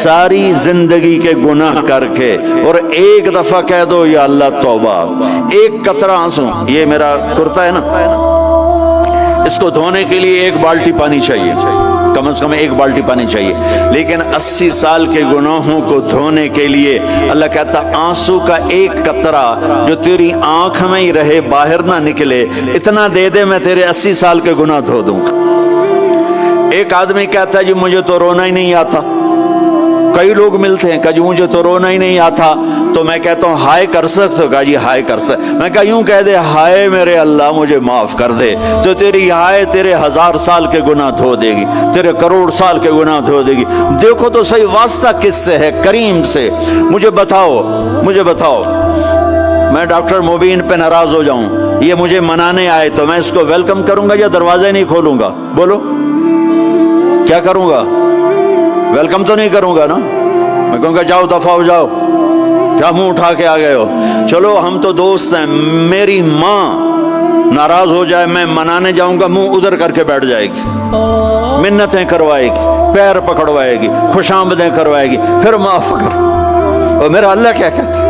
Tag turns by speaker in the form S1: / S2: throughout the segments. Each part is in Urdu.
S1: ساری زندگی کے گناہ کر کے اور ایک دفعہ کہہ دو یا اللہ توبہ، ایک قطرہ آنسو، یہ میرا کرتا ہے نا، اس کو دھونے کے لیے ایک بالٹی پانی چاہیے، کم از کم ایک بالٹی پانی چاہیے، لیکن 80 سال کے گناہوں کو دھونے کے لیے اللہ کہتا آنسو کا ایک قطرہ جو تیری آنکھ میں ہی رہے، باہر نہ نکلے، اتنا دے دے میں تیرے 80 سال کے گناہ دھو دوں گا۔ ایک آدمی کہتا ہے جی مجھے تو رونا ہی نہیں آتا، کئی لوگ ملتے ہیں کہ جی مجھے تو رونا ہی نہیں آتا، تو میں کہتا ہوں ہائے کر سکتے ہو؟ کہا جی ہائے کر سکتے، میں کہا یوں کہہ دے ہائے میرے اللہ مجھے معاف کر دے، تو تیری ہائے تیرے 1000 سال کے گناہ دھو دے گی، تیرے کروڑ سال کے گناہ دھو دے گی۔ دیکھو تو صحیح واسطہ کس سے ہے؟ کریم سے۔ مجھے بتاؤ میں ڈاکٹر مبین پہ ناراض ہو جاؤں، یہ مجھے منانے آئے تو میں اس کو ویلکم کروں گا یا دروازے نہیں کھولوں گا؟ بولو کیا کروں گا؟ ویلکم تو نہیں کروں گا نا، میں کہوں گا جاؤ دفعہ ہو جاؤ، کیا منہ اٹھا کے آ گئے ہو؟ چلو ہم تو دوست ہیں، میری ماں ناراض ہو جائے میں منانے جاؤں گا، منہ ادھر کر کے بیٹھ جائے گی، منتیں کروائے گی، پیر پکڑوائے گی، خوش آمدیں کروائے گی، پھر معاف کر۔ اور میرا اللہ کیا کہتا ہے؟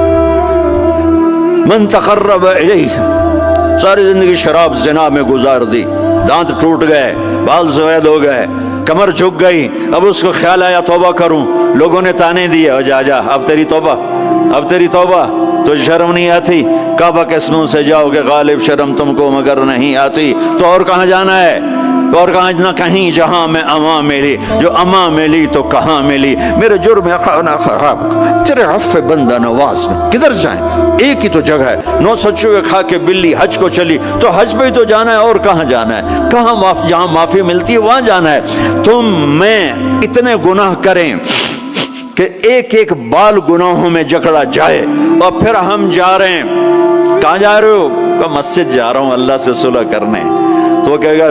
S1: من تقرب الیہ، ساری زندگی شراب زنا میں گزار دی، دانت ٹوٹ گئے، بال سفید ہو گئے، کمر جھک گئی، اب اس کو خیال آیا توبہ کروں، لوگوں نے تانے دیے جا اب تیری توبہ، تو شرم نہیں آتی؟ کعبہ کے اسموں سے جاؤ گے غالب شرم تم کو مگر نہیں آتی، تو اور کہاں جانا ہے؟ اور کہاں نہ کہیں جہاں میں اما ملی، جو اما ملی تو کہاں ملی، میرے جرم خانہ خراب تیرے عفو بندہ نواز میں کدھر جائیں؟ ایک ہی تو جگہ ہے، 9 سچوے کھا کے بلی حج کو چلی، تو حج پہ ہی تو جانا ہے، اور کہاں جانا ہے؟ کہاں جہاں معافی ملتی ہے وہاں جانا ہے۔ تم میں اتنے گناہ کریں کہ ایک ایک بال گناہوں میں جکڑا جائے، اور پھر ہم جا رہے ہیں، کہاں جا رہے ہو؟ کہ مسجد جا رہا ہوں اللہ سے صلح کرنے، تو وہ کہے گا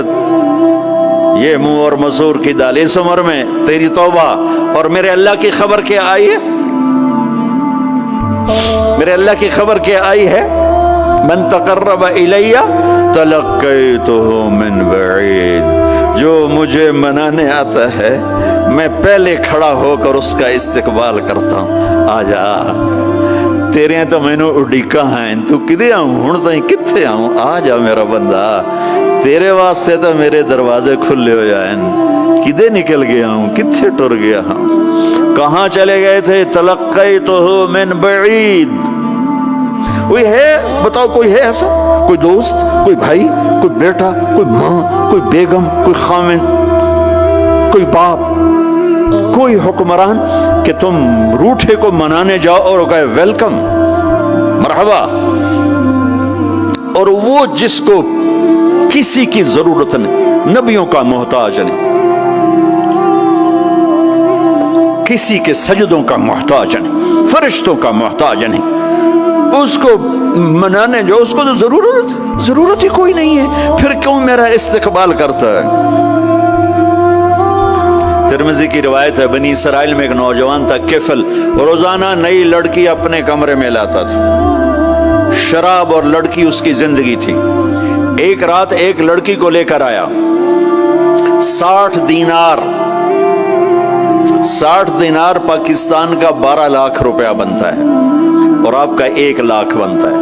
S1: یہ منہ اور مسور کی دال، اس عمر میں تیری توبہ، اور میرے اللہ کی خبر کیا آئی ہے؟ میرے اللہ کی خبر کیا آئی ہے؟ من تقرب الی تلقیتہ من بعید، جو مجھے منانے آتا ہے میں پہلے کھڑا ہو کر اس کا استقبال کرتا ہوں۔ آ جا تیرے تو مینوں اڈیکا ہیں، تو کدے آؤں ہن تائیں کتھے آؤں؟ آ جا میرا بندہ، تیرے واسطے تو میرے دروازے کھلے ہو جائیں، کدے نکل گیا ہوں، کتھے ٹر گیا ہوں، کہاں چلے گئے تھے؟ تلقیتہ من بعید۔ کوئی ہے بتاؤ، کوئی ہے ایسا؟ کوئی دوست، کوئی بھائی، کوئی بیٹا، کوئی ماں، کوئی بیگم، کوئی خاوند، کوئی باپ، کوئی حکمران کہ تم روٹھے کو منانے جاؤ اور کہے ویلکم مرحبا، اور وہ جس کو کسی کی ضرورت نہیں، نبیوں کا محتاج نہیں، کسی کے سجدوں کا محتاج نہیں، فرشتوں کا محتاج نہیں، اس کو منانے جو اس کو تو ضرورت ہی کوئی نہیں ہے، پھر کیوں میرا استقبال کرتا ہے؟ ترمذی کی روایت ہے، بنی اسرائیل میں ایک نوجوان تھا کفل، روزانہ نئی لڑکی اپنے کمرے میں لاتا تھا، شراب اور لڑکی اس کی زندگی تھی۔ ایک رات ایک لڑکی کو لے کر آیا، 60 دینار پاکستان کا 12 لاکھ روپیہ بنتا ہے، اور آپ کا 1 لاکھ بنتا ہے۔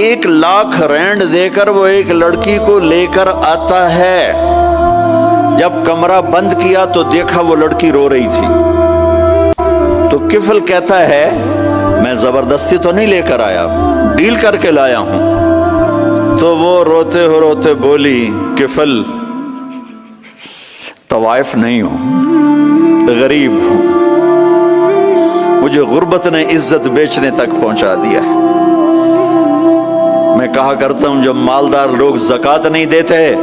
S1: 1 لاکھ رینڈ دے کر وہ ایک لڑکی کو لے کر آتا ہے، جب کمرہ بند کیا تو دیکھا وہ لڑکی رو رہی تھی، تو کفل کہتا ہے میں زبردستی تو نہیں لے کر آیا، ڈیل کر کے لایا ہوں۔ تو وہ روتے روتے بولی کفل طوائف نہیں ہوں، غریب ہوں، مجھے غربت نے عزت بیچنے تک پہنچا دیا ہے۔ میں کہا کرتا ہوں جب مالدار لوگ زکوٰۃ نہیں دیتے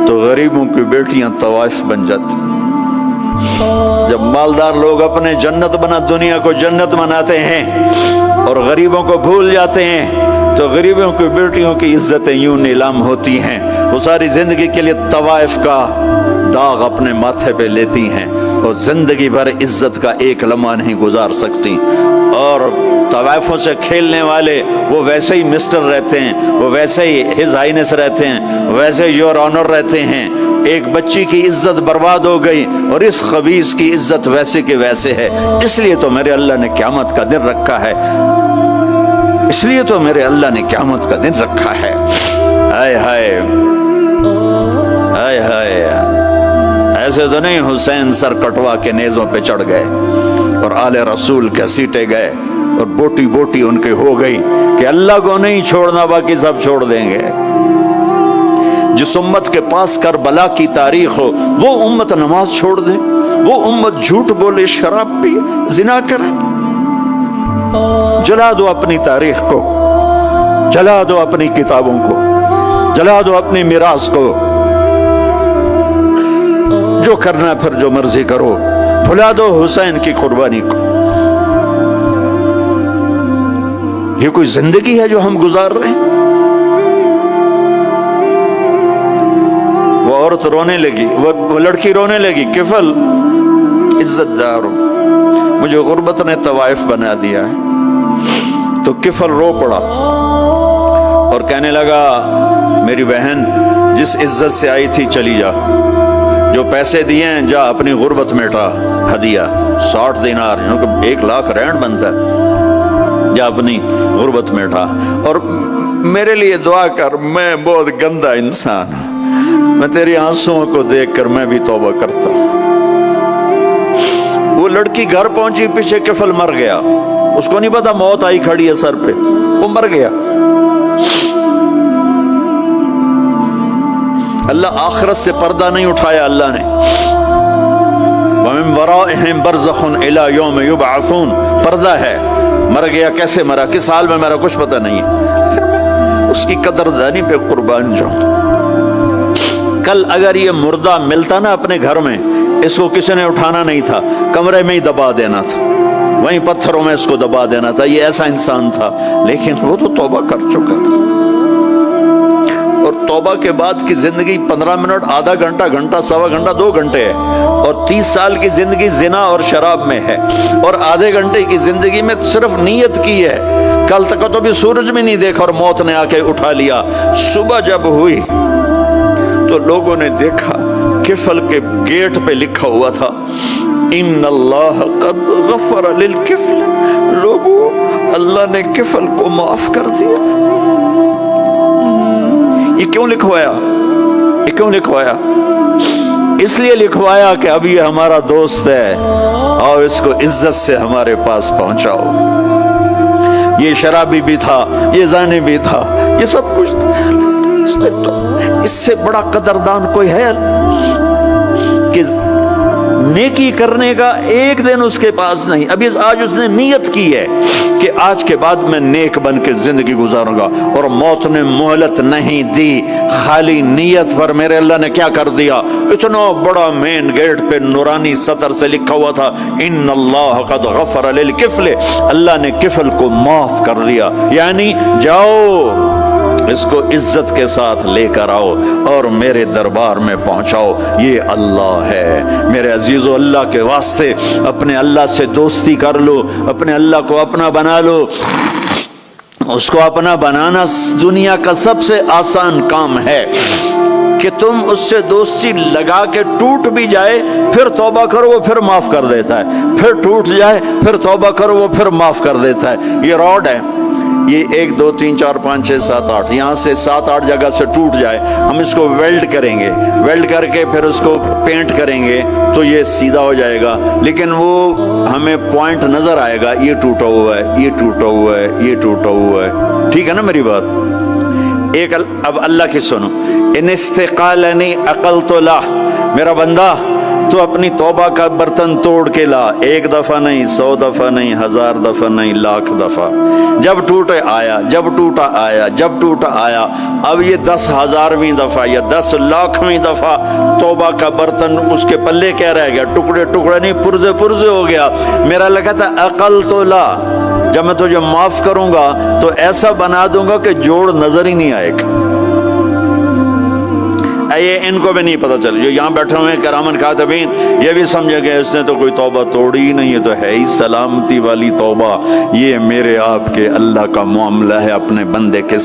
S1: تو غریبوں کی بیٹیاں طوائف بن جاتی، جب مالدار لوگ اپنے دنیا کو جنت بناتے ہیں اور غریبوں کو بھول جاتے ہیں تو غریبوں کی بیٹیوں کی عزتیں یوں نیلام ہوتی ہیں، وہ ساری زندگی کے لیے طوائف کا داغ اپنے ماتھے پہ لیتی ہیں، اور زندگی بھر عزت کا ایک لمحہ نہیں گزار سکتی. اور طوائفوں سے کھیلنے والے وہ ویسے ہی مسٹر رہتے ہیں, وہ ویسے ہی ہز ہائنس رہتے ہیں, ویسے یور آنر رہتے ہیں. ایک بچی کی عزت برباد ہو گئی اور اس خبیث کی عزت ویسے کے ویسے ہے. اس لیے تو میرے اللہ نے قیامت کا دن رکھا ہے, اس لیے تو میرے اللہ نے قیامت کا دن رکھا ہے. ہائے ہائے ہائے ہائے, ایسے تو نہیں حسین سر کٹوا کے نیزوں پہ چڑھ گئے اور آل رسول گھسیٹے گئے اور بوٹی بوٹی ان کے ہو گئی کہ اللہ کو نہیں چھوڑنا باقی سب چھوڑ دیں گے. جس امت کے پاس کربلا کی تاریخ ہو وہ امت نماز چھوڑ دے, وہ امت جھوٹ بولے, شراب پیے, زنا کرے. جلا دو اپنی تاریخ کو, جلا دو اپنی کتابوں کو, جلا دو اپنی میراث کو. جو کرنا پھر جو مرضی کرو, بھلا دو حسین کی قربانی کو. یہ کوئی زندگی ہے جو ہم گزار رہے ہیں؟ وہ عورت رونے لگی, وہ لڑکی رونے لگی, کفل عزت دار مجھے غربت نے طوائف بنا دیا ہے. تو کفل رو پڑا اور کہنے لگا میری بہن جس عزت سے آئی تھی چلی جا, جو پیسے دیے ہیں جا اپنی غربت میٹا, ہدیہ 60 دینار 1 لاکھ رینڈ بنتا ہے, جا اپنی غربت میٹا. اور میرے لیے دعا کر, میں بہت گندا انسان ہوں, میں تیری آنسوؤں کو دیکھ کر میں بھی توبہ کرتا ہوں. وہ لڑکی گھر پہنچی, پیچھے کفل مر گیا, اس کو نہیں پتا موت آئی کھڑی ہے سر پہ, وہ مر گیا. اللہ آخرت سے پردہ نہیں اٹھایا اللہ نے. وَمِن وَرَائِهِمْ بَرْزَخٌ إِلَى يَوْمِ يُبْعَثُونَ, پردہ ہے. مر گیا, کیسے مرا, کس حال میں مرا, کچھ پتہ نہیں ہے. اس کی قدردانی پہ قربان جاؤں. کل اگر یہ مردہ ملتا نا اپنے گھر میں, اس کو کسی نے اٹھانا نہیں تھا, کمرے میں ہی دبا دینا تھا, وہیں پتھروں میں اس کو دبا دینا تھا. یہ ایسا انسان تھا, لیکن وہ تو توبہ کر چکا تھا. اور توبہ کے بعد کی زندگی 15 منٹ, آدھا گھنٹہ, گھنٹہ, سوا گھنٹہ, 2 گھنٹے ہے. اور 30 سال کی زندگی زنا اور شراب میں ہے, اور آدھے گھنٹے کی زندگی میں صرف نیت کی ہے. کل تک تو بھی سورج میں نہیں دیکھا اور موت نے آ کے اٹھا لیا. صبح جب ہوئی تو لوگوں نے دیکھا کفل کے گیٹ پہ لکھا ہوا تھا ان اللہ قد غفر للکفل. لوگوں, اللہ نے کفل کو معاف کر دیا. یہ کیوں لکھوایا, یہ کیوں لکھوایا؟ اس لیے لکھوایا کہ اب یہ ہمارا دوست ہے, اور اس کو عزت سے ہمارے پاس پہنچاؤ. یہ شرابی بھی تھا, یہ زانی بھی تھا, یہ سب کچھ تھا. اس سے بڑا قدردان کوئی ہے کہ نیکی کرنے کا ایک دن اس کے پاس نہیں. ابھی آج اس نے نیت کی ہے کہ آج کے بعد میں نیک بن کے زندگی گزاروں گا, اور موت نے مہلت نہیں دی. خالی نیت پر میرے اللہ نے کیا کر دیا, اتنا بڑا مین گیٹ پہ نورانی سطر سے لکھا ہوا تھا ان اللہ قد غفر للکفل. اللہ نے کفل کو معاف کر دیا. یعنی جاؤ اس کو عزت کے ساتھ لے کر آؤ اور میرے دربار میں پہنچاؤ. یہ اللہ ہے. میرے عزیزو, اللہ کے واسطے اپنے اللہ سے دوستی کر لو, اپنے اللہ کو اپنا بنا لو. اس کو اپنا بنانا دنیا کا سب سے آسان کام ہے کہ تم اس سے دوستی لگا کے ٹوٹ بھی جائے, پھر توبہ کرو وہ پھر معاف کر دیتا ہے, پھر ٹوٹ جائے پھر توبہ کرو وہ پھر معاف کر دیتا ہے. یہ راڈ ہے, یہ 1 2 3 4 5 6 7 8 یہاں سے 7 8 جگہ سے ٹوٹ جائے, ہم اس کو ویلڈ کریں گے, ویلڈ کر کے پھر اس کو پینٹ کریں گے تو یہ سیدھا ہو جائے گا. لیکن وہ ہمیں پوائنٹ نظر آئے گا, یہ ٹوٹا ہوا ہے, یہ ٹوٹا ہوا ہے, یہ ٹوٹا ہوا ہے. ٹھیک ہے نا میری بات؟ ایک اب اللہ کی سنو. ان استقالنی عقلت له, میرا بندہ تو اپنی توبہ کا برتن توڑ کے لا. 1 دفعہ نہیں, 100 دفعہ نہیں, 1000 دفعہ نہیں, 1,00,000 دفعہ. جب ٹوٹے آیا, جب ٹوٹا آیا, جب ٹوٹا آیا. اب یہ 10,000ویں دفعہ یا 10,00,000ویں دفعہ توبہ کا برتن اس کے پلے کیا رہ گیا, ٹکڑے ٹکڑے نہیں, پرزے پرزے ہو گیا. میرا لگا تھا عقل تو لا, جب میں تجھے معاف کروں گا تو ایسا بنا دوں گا کہ جوڑ نظر ہی نہیں آئے گا. یہ ان کو بھی نہیں پتہ چلا، جو یہاں بیٹھے ہوئے ہیں کرامن کاتبین، یہ بھی سمجھے گئے اس نے تو کوئی توبہ توڑی ہی نہیں، یہ تو ہے ہی سلامتی والی توبہ۔ یہ میرے آپ کے اللہ کا معاملہ ہے اپنے بندے کے